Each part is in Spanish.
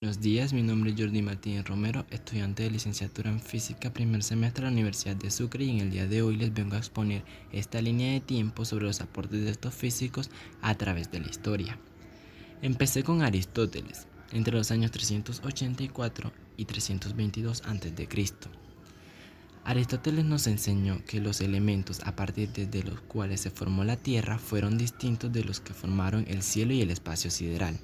Buenos días, mi nombre es Jordi Martínez Romero, estudiante de licenciatura en Física, primer semestre de la Universidad de Sucre, y en el día de hoy les vengo a exponer esta línea de tiempo sobre los aportes de estos físicos a través de la historia. Empecé con Aristóteles, entre los años 384 y 322 a.C. Aristóteles nos enseñó que los elementos a partir de los cuales se formó la Tierra fueron distintos de los que formaron el cielo y el espacio sideral.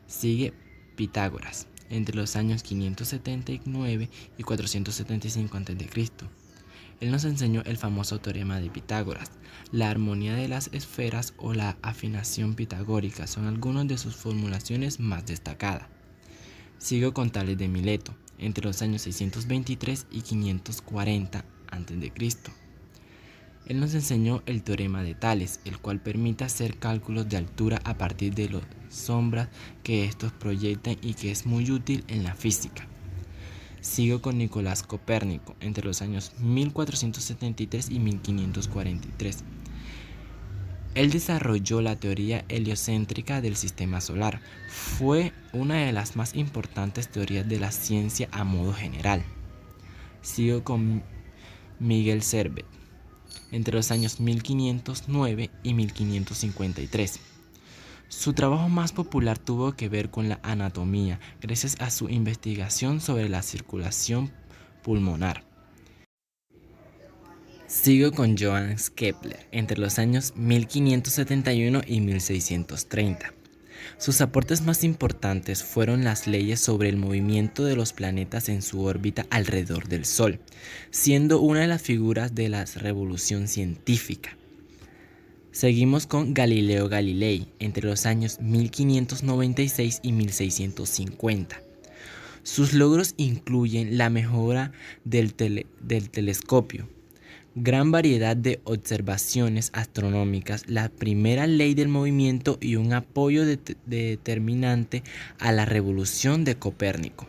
Sigue Pitágoras, entre los años 579 y 475 a.C. Él nos enseñó el famoso teorema de Pitágoras. La armonía de las esferas o la afinación pitagórica son algunas de sus formulaciones más destacadas. Sigo con Tales de Mileto, entre los años 623 y 540 a.C. Él nos enseñó el teorema de Tales, el cual permite hacer cálculos de altura a partir de las sombras que estos proyectan y que es muy útil en la física. Sigo con Nicolás Copérnico, entre los años 1473 y 1543. Él desarrolló la teoría heliocéntrica del sistema solar. Fue una de las más importantes teorías de la ciencia a modo general. Sigo con Miguel Servet, entre los años 1509 y 1553. Su trabajo más popular tuvo que ver con la anatomía, gracias a su investigación sobre la circulación pulmonar. Sigo con Johannes Kepler, entre los años 1571 y 1630. Sus aportes más importantes fueron las leyes sobre el movimiento de los planetas en su órbita alrededor del Sol, siendo una de las figuras de la revolución científica. Seguimos con Galileo Galilei, entre los años 1596 y 1650. Sus logros incluyen la mejora del telescopio, gran variedad de observaciones astronómicas, la primera ley del movimiento y un apoyo determinante a la revolución de Copérnico.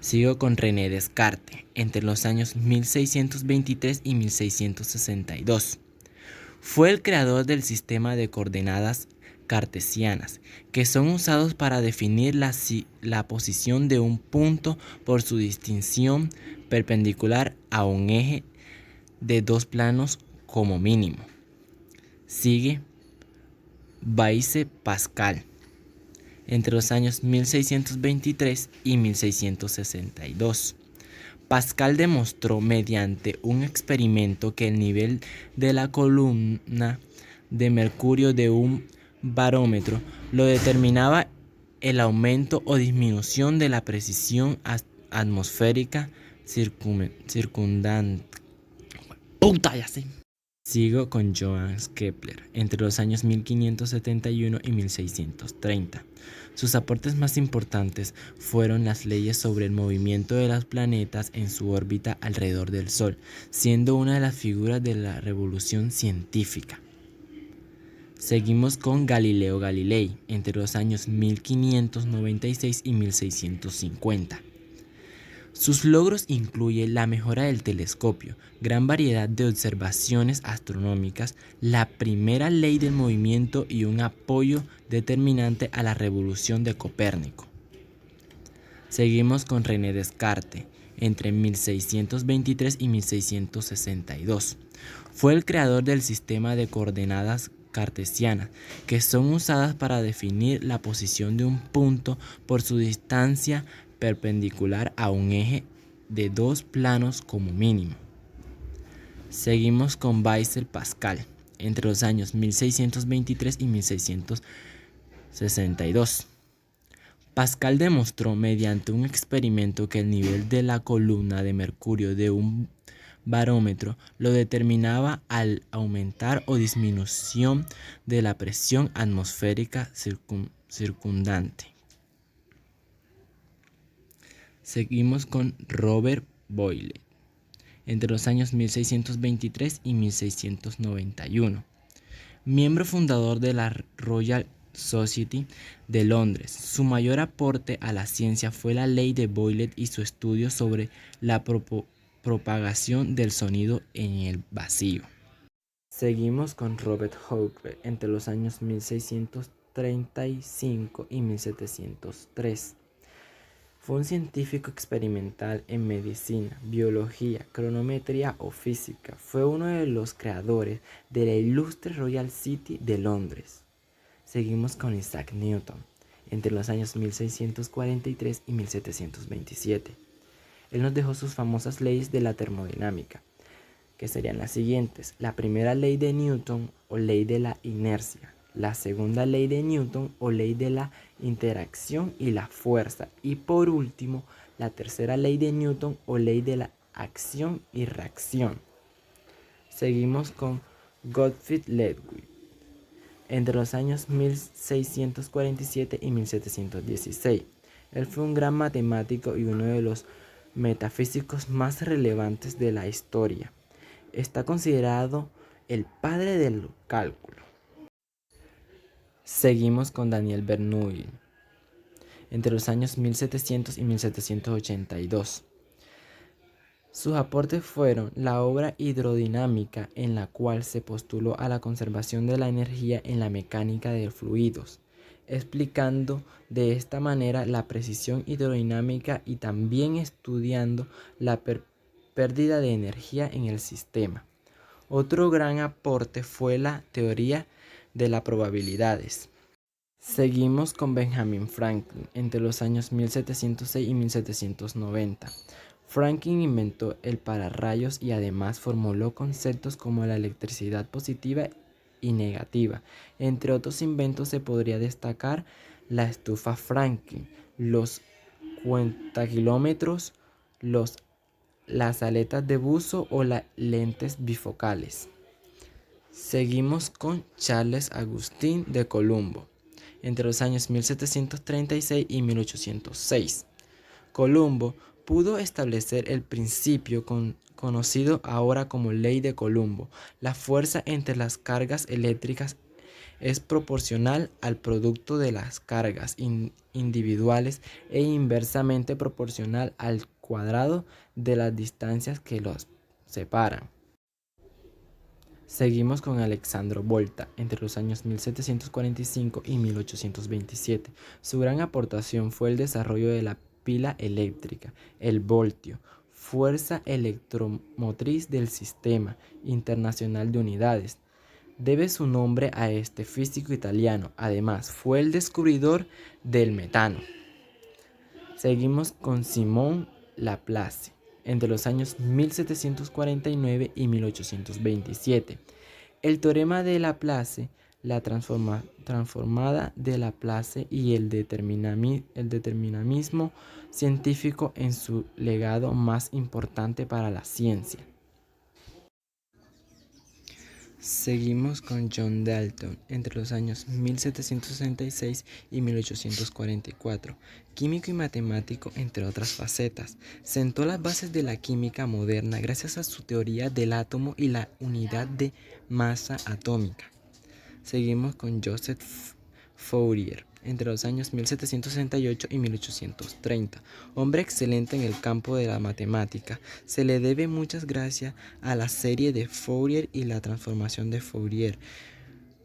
Sigo con René Descartes, entre los años 1623 y 1662. Fue el creador del sistema de coordenadas cartesianas, que son usados para definir la posición de un punto por su distinción perpendicular a un eje de dos planos como mínimo. Sigue Blaise Pascal, entre los años 1623 y 1662. Pascal demostró mediante un experimento que el nivel de la columna de mercurio de un barómetro lo determinaba el aumento o disminución de la presión atmosférica circundante. ¡Puta, ya sé! Sigo con Johannes Kepler, entre los años 1571 y 1630. Sus aportes más importantes fueron las leyes sobre el movimiento de los planetas en su órbita alrededor del Sol, siendo una de las figuras de la revolución científica. Seguimos con Galileo Galilei, entre los años 1596 y 1650. Sus logros incluyen la mejora del telescopio, gran variedad de observaciones astronómicas, la primera ley del movimiento y un apoyo determinante a la revolución de Copérnico. Seguimos con René Descartes, entre 1623 y 1662. Fue el creador del sistema de coordenadas cartesianas, que son usadas para definir la posición de un punto por su distancia perpendicular a un eje de dos planos como mínimo. Seguimos con Blaise Pascal, entre los años 1623 y 1662. Pascal demostró mediante un experimento que el nivel de la columna de mercurio de un barómetro lo determinaba al aumentar o disminución de la presión atmosférica circundante. Seguimos con Robert Boyle, entre los años 1623 y 1691. Miembro fundador de la Royal Society de Londres. Su mayor aporte a la ciencia fue la ley de Boyle y su estudio sobre la propagación del sonido en el vacío. Seguimos con Robert Hooke, entre los años 1600 1735 y 1703. Fue un científico experimental en medicina, biología, cronometría o física. Fue uno de los creadores de la ilustre Royal City de Londres. Seguimos con Isaac Newton, entre los años 1643 y 1727. Él nos dejó sus famosas leyes de la termodinámica, que serían las siguientes: la primera ley de Newton o ley de la inercia, la segunda ley de Newton o ley de la interacción y la fuerza, y por último la tercera ley de Newton o ley de la acción y reacción. Seguimos con Gottfried Leibniz, entre los años 1647 y 1716. Él fue un gran matemático y uno de los metafísicos más relevantes de la historia. Está considerado el padre del cálculo. Seguimos con Daniel Bernoulli, entre los años 1700 y 1782. Sus aportes fueron la obra hidrodinámica, en la cual se postuló a la conservación de la energía en la mecánica de fluidos, explicando de esta manera la precisión hidrodinámica y también estudiando la pérdida de energía en el sistema. Otro gran aporte fue la teoría de las probabilidades. Seguimos con Benjamin Franklin, entre los años 1706 y 1790. Franklin inventó el pararrayos y además formuló conceptos como la electricidad positiva y negativa. Entre otros inventos se podría destacar la estufa Franklin, los cuentakilómetros, las aletas de buzo o las lentes bifocales. Seguimos con Charles Agustín de Colombo, entre los años 1736 y 1806. Colombo pudo establecer el principio conocido ahora como ley de Colombo. La fuerza entre las cargas eléctricas es proporcional al producto de las cargas individuales e inversamente proporcional al cuadrado de las distancias que los separan. Seguimos con Alessandro Volta, entre los años 1745 y 1827. Su gran aportación fue el desarrollo de la pila eléctrica, el voltio, fuerza electromotriz del Sistema Internacional de Unidades. Debe su nombre a este físico italiano. Además, fue el descubridor del metano. Seguimos con Simón Laplace, entre los años 1749 y 1827. El teorema de Laplace, la transformada de Laplace y el determinismo científico en su legado más importante para la ciencia. Seguimos con John Dalton, entre los años 1766 y 1844, químico y matemático entre otras facetas. Sentó las bases de la química moderna gracias a su teoría del átomo y la unidad de masa atómica. Seguimos con Joseph Fourier, entre los años 1768 y 1830, hombre excelente en el campo de la matemática. Se le debe muchas gracias a la serie de Fourier y la transformación de Fourier.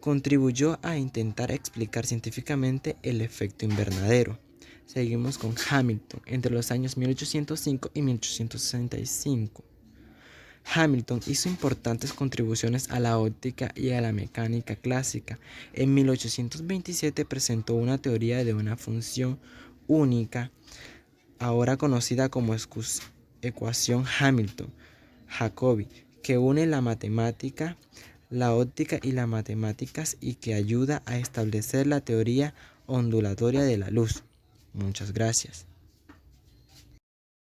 Contribuyó a intentar explicar científicamente el efecto invernadero. Seguimos con Hamilton, entre los años 1805 y 1865. Hamilton hizo importantes contribuciones a la óptica y a la mecánica clásica. En 1827 presentó una teoría de una función única, ahora conocida como ecuación Hamilton-Jacobi, que une la matemática, la óptica y las matemáticas y que ayuda a establecer la teoría ondulatoria de la luz. Muchas gracias.